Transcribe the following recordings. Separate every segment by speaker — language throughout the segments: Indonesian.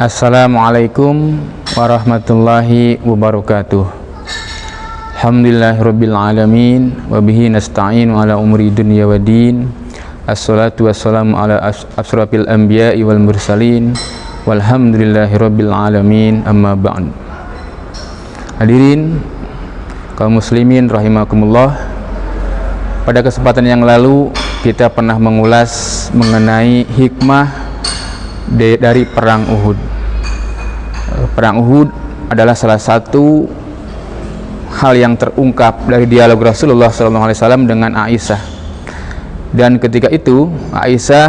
Speaker 1: Assalamualaikum warahmatullahi wabarakatuh. Alhamdulillahirabbil alamin wa bihi nasta'inu ala umuri dunya waddin. Assalatu wassalamu ala asyrafil anbiya'i wal mursalin. Walhamdulillahirabbil alamin, amma ba'd. Hadirin kaum muslimin rahimakumullah. Pada kesempatan yang lalu kita pernah mengulas mengenai hikmah dari perang Uhud. Perang Uhud adalah salah satu hal yang terungkap dari dialog Rasulullah SAW dengan Aisyah. Dan ketika itu Aisyah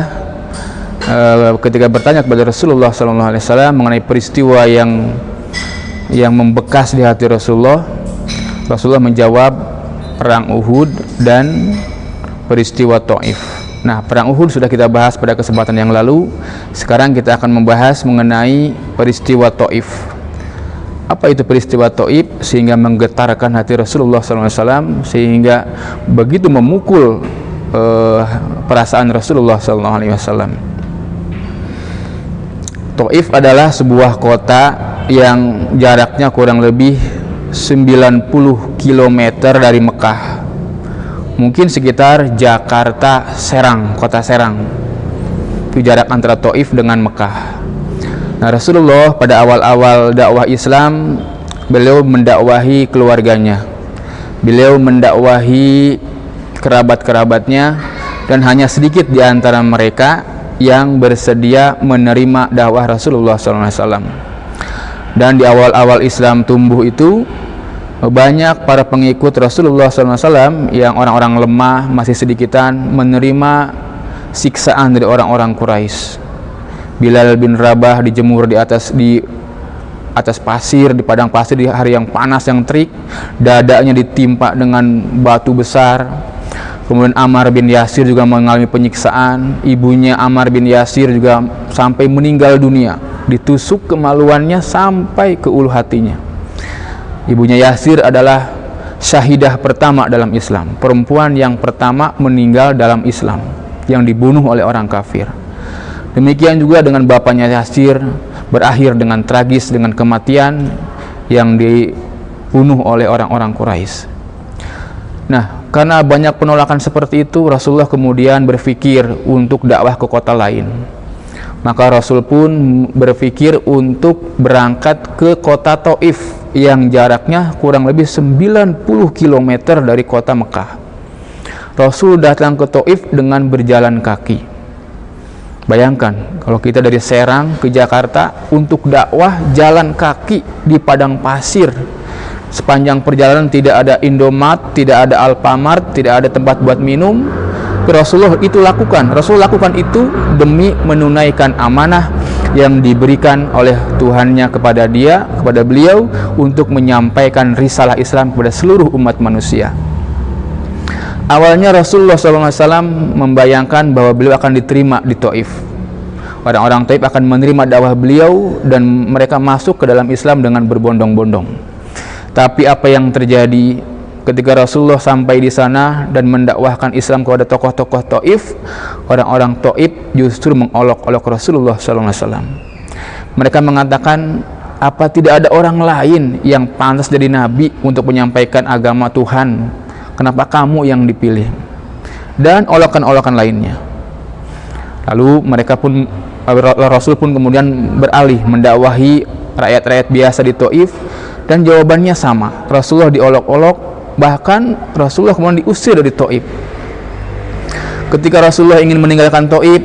Speaker 1: ketika bertanya kepada Rasulullah SAW mengenai peristiwa yang membekas di hati Rasulullah menjawab perang Uhud dan peristiwa Taif. Nah, perang Uhud sudah kita bahas pada kesempatan yang lalu. Sekarang kita akan membahas mengenai peristiwa Taif. Apa itu peristiwa Taif sehingga menggetarkan hati Rasulullah SAW, sehingga begitu memukul perasaan Rasulullah SAW. Taif adalah sebuah kota yang jaraknya kurang lebih 90 km dari Mekah. Mungkin sekitar Jakarta Serang, kota Serang. Itu jarak antara Taif dengan Mekah. Nah, Rasulullah pada awal-awal dakwah Islam, beliau mendakwahi keluarganya, beliau mendakwahi kerabat-kerabatnya, dan hanya sedikit di antara mereka yang bersedia menerima dakwah Rasulullah SAW. Dan di awal-awal Islam tumbuh itu, banyak para pengikut Rasulullah SAW yang orang-orang lemah, masih sedikitan, menerima siksaan dari orang-orang Quraisy. Bilal bin Rabah dijemur di atas pasir, di padang pasir di hari yang panas yang terik, dadanya ditimpa dengan batu besar. Kemudian Ammar bin Yasir juga mengalami penyiksaan. Ibunya Ammar bin Yasir juga sampai meninggal dunia, ditusuk kemaluannya sampai ke ulu hatinya. Ibunya Yasir adalah syahidah pertama dalam Islam, perempuan yang pertama meninggal dalam Islam, yang dibunuh oleh orang kafir. Demikian juga dengan bapaknya Yasir, berakhir dengan tragis dengan kematian yang dibunuh oleh orang-orang Quraisy. Nah, karena banyak penolakan seperti itu, Rasulullah kemudian berpikir untuk dakwah ke kota lain. Maka Rasul pun berpikir untuk berangkat ke kota Taif yang jaraknya kurang lebih 90 km dari kota Mekah. Rasul datang ke Taif dengan berjalan kaki. Bayangkan kalau kita dari Serang ke Jakarta untuk dakwah jalan kaki di padang pasir. Sepanjang perjalanan tidak ada Indomaret, tidak ada Alfamart, tidak ada tempat buat minum. Rasulullah itu lakukan. Rasul lakukan itu demi menunaikan amanah yang diberikan oleh Tuhannya kepada beliau untuk menyampaikan risalah Islam kepada seluruh umat manusia. Awalnya Rasulullah SAW membayangkan bahwa beliau akan diterima di Taif. Orang-orang Taif akan menerima dakwah beliau dan mereka masuk ke dalam Islam dengan berbondong-bondong. Tapi apa yang terjadi ketika Rasulullah sampai di sana dan mendakwahkan Islam kepada tokoh-tokoh Taif? Orang-orang Taif justru mengolok-olok Rasulullah SAW. Mereka mengatakan, apa tidak ada orang lain yang pantas jadi nabi untuk menyampaikan agama Tuhan? Kenapa kamu yang dipilih? Dan olokan-olokan lainnya. Lalu Rasul pun kemudian beralih mendakwahi rakyat-rakyat biasa di Taif, dan jawabannya sama. Rasulullah diolok-olok, bahkan Rasulullah kemudian diusir dari Taif. Ketika Rasulullah ingin meninggalkan Taif,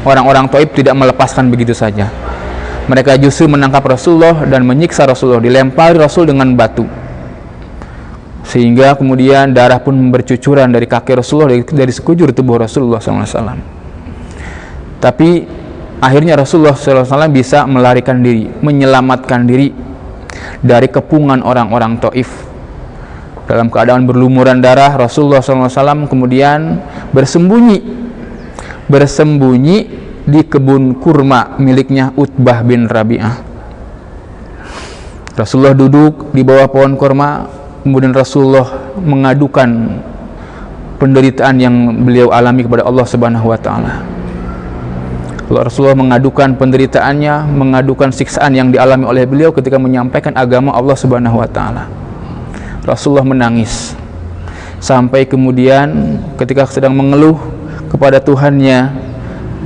Speaker 1: orang-orang Taif tidak melepaskan begitu saja. Mereka justru menangkap Rasulullah dan menyiksa Rasulullah, dilempari Rasul dengan batu, sehingga kemudian darah pun bercucuran dari kaki Rasulullah, dari sekujur tubuh Rasulullah SAW. Tapi akhirnya Rasulullah SAW bisa melarikan diri, menyelamatkan diri dari kepungan orang-orang Taif. Dalam keadaan berlumuran darah, Rasulullah SAW kemudian bersembunyi di kebun kurma miliknya Utbah bin Rabi'ah. Rasulullah duduk di bawah pohon kurma, kemudian Rasulullah mengadukan penderitaan yang beliau alami kepada Allah Subhanahu wa taala. Rasulullah mengadukan penderitaannya, mengadukan siksaan yang dialami oleh beliau ketika menyampaikan agama Allah Subhanahu wa taala. Rasulullah menangis. Sampai kemudian ketika sedang mengeluh kepada Tuhannya,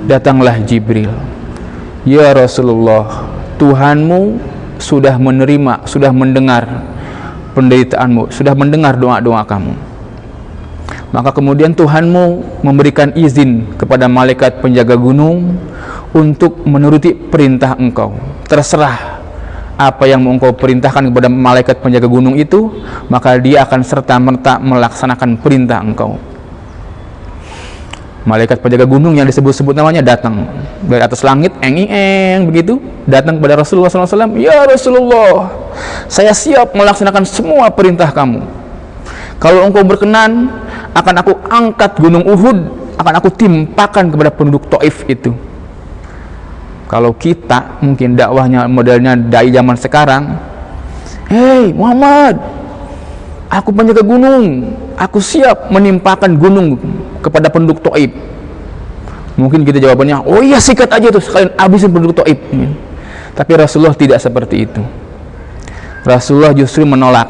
Speaker 1: datanglah Jibril. Ya Rasulullah, Tuhanmu sudah menerima, sudah mendengar penderitaanmu, sudah mendengar doa-doa kamu. Maka kemudian Tuhanmu memberikan izin kepada malaikat penjaga gunung untuk menuruti perintah engkau. Terserah apa yang mau engkau perintahkan kepada malaikat penjaga gunung itu, maka dia akan serta-merta melaksanakan perintah engkau. Malaikat penjaga gunung yang disebut-sebut namanya datang dari atas langit, begitu, datang kepada Rasulullah SAW. Ya Rasulullah, saya siap melaksanakan semua perintah kamu. Kalau engkau berkenan, akan aku angkat gunung Uhud, akan aku timpakan kepada penduduk Taif itu. Kalau kita mungkin dakwahnya modelnya dai zaman sekarang, hei Muhammad, aku penjaga gunung, aku siap menimpakan gunung kepada penduduk Taif. Mungkin kita jawabannya, oh iya sikat aja tuh sekalian habisin penduduk Taif. Tapi Rasulullah tidak seperti itu. Rasulullah justru menolak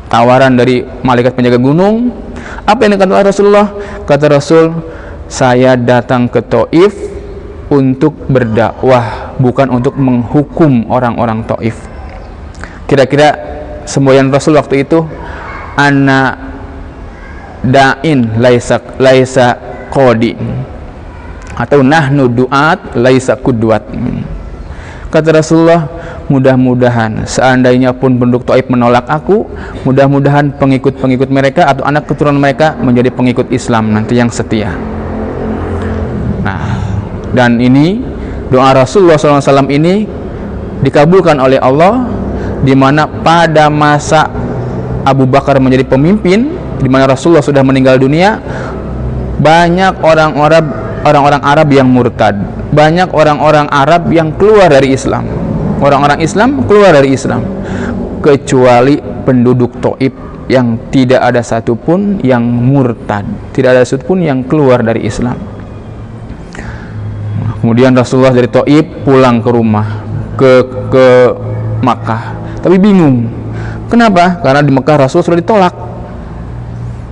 Speaker 1: tawaran dari malaikat penjaga gunung. Apa yang dikatakan Rasulullah? Kata Rasul, saya datang ke Taif untuk berdakwah, bukan untuk menghukum orang-orang Taif. Kira-kira semboyan Rasul waktu itu, ana da'in laisa qadi, atau nahnu du'at laisa qudwat. Kata Rasulullah, mudah-mudahan seandainya pun penduduk Taif menolak aku, mudah-mudahan pengikut-pengikut mereka atau anak keturunan mereka menjadi pengikut Islam nanti yang setia. Nah, dan ini doa Rasulullah SAW ini dikabulkan oleh Allah, di mana pada masa Abu Bakar menjadi pemimpin, di mana Rasulullah sudah meninggal dunia, banyak orang-orang Arab yang murtad, banyak orang-orang Arab yang keluar dari Islam. Orang-orang Islam keluar dari Islam, kecuali penduduk Taif yang tidak ada satupun yang murtad, tidak ada satupun yang keluar dari Islam. Kemudian Rasulullah dari Taif pulang ke rumah, ke Makkah, tapi bingung. Kenapa? Karena di Mekah Rasul sudah ditolak.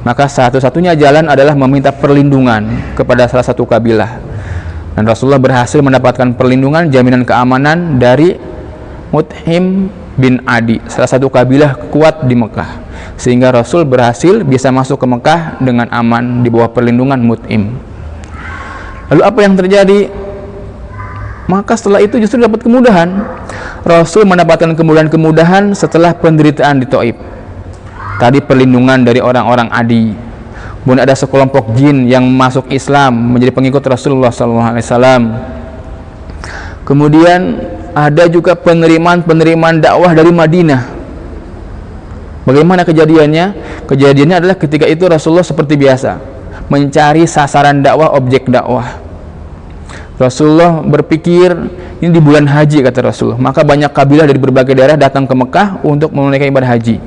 Speaker 1: Maka satu-satunya jalan adalah meminta perlindungan kepada salah satu kabilah. Dan Rasulullah berhasil mendapatkan perlindungan, jaminan keamanan dari Mut'im bin Adi, salah satu kabilah kuat di Mekah, sehingga Rasul berhasil bisa masuk ke Mekah dengan aman di bawah perlindungan Mut'im. Lalu apa yang terjadi? Maka setelah itu justru dapat kemudahan. Rasul mendapatkan kemudahan setelah penderitaan di Taif. Tadi perlindungan dari orang-orang Adi. Kemudian ada sekelompok jin yang masuk Islam menjadi pengikut Rasulullah SAW. Kemudian ada juga penerimaan dakwah dari Madinah. Bagaimana kejadiannya? Kejadiannya adalah ketika itu Rasulullah seperti biasa mencari sasaran dakwah, objek dakwah. Rasulullah berpikir, ini di bulan haji kata Rasulullah, maka banyak kabilah dari berbagai daerah datang ke Mekah untuk menunaikan ibadah haji.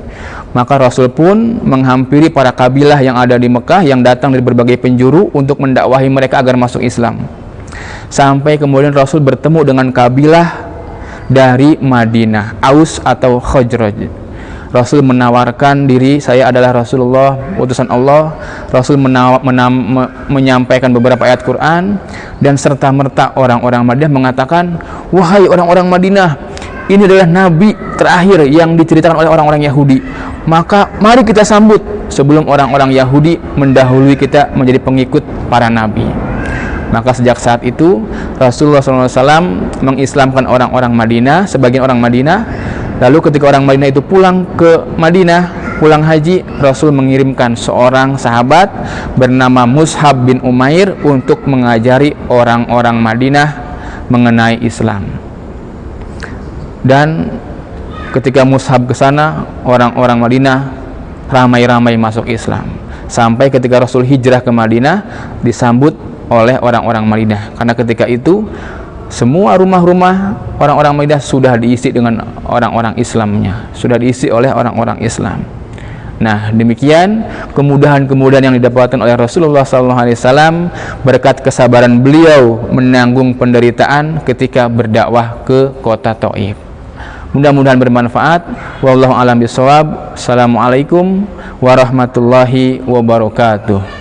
Speaker 1: Maka Rasul pun menghampiri para kabilah yang ada di Mekah yang datang dari berbagai penjuru untuk mendakwahi mereka agar masuk Islam. Sampai kemudian Rasul bertemu dengan kabilah dari Madinah, Aus atau Khazraj. Rasul menawarkan diri, saya adalah Rasulullah, utusan Allah. Rasul menyampaikan beberapa ayat Quran, dan serta-merta orang-orang Madinah mengatakan, wahai orang-orang Madinah, ini adalah nabi terakhir yang diceritakan oleh orang-orang Yahudi. Maka mari kita sambut sebelum orang-orang Yahudi mendahului kita menjadi pengikut para nabi. Maka sejak saat itu Rasulullah SAW mengislamkan orang-orang Madinah, sebagian orang Madinah. Lalu ketika orang Madinah itu pulang ke Madinah, pulang haji, Rasul mengirimkan seorang sahabat bernama Mus'ab bin Umair untuk mengajari orang-orang Madinah mengenai Islam. Dan ketika Mus'ab ke sana, orang-orang Madinah ramai-ramai masuk Islam. Sampai ketika Rasul hijrah ke Madinah, disambut oleh orang-orang Madinah. Karena ketika itu semua rumah-rumah orang-orang Madinah sudah diisi dengan orang-orang Islamnya, sudah diisi oleh orang-orang Islam. Nah, demikian kemudahan-kemudahan yang didapatkan oleh Rasulullah SAW berkat kesabaran beliau menanggung penderitaan ketika berdakwah ke kota Thaif. Mudah-mudahan bermanfaat. Wallahu a'lam bishawab. Assalamualaikum warahmatullahi wabarakatuh.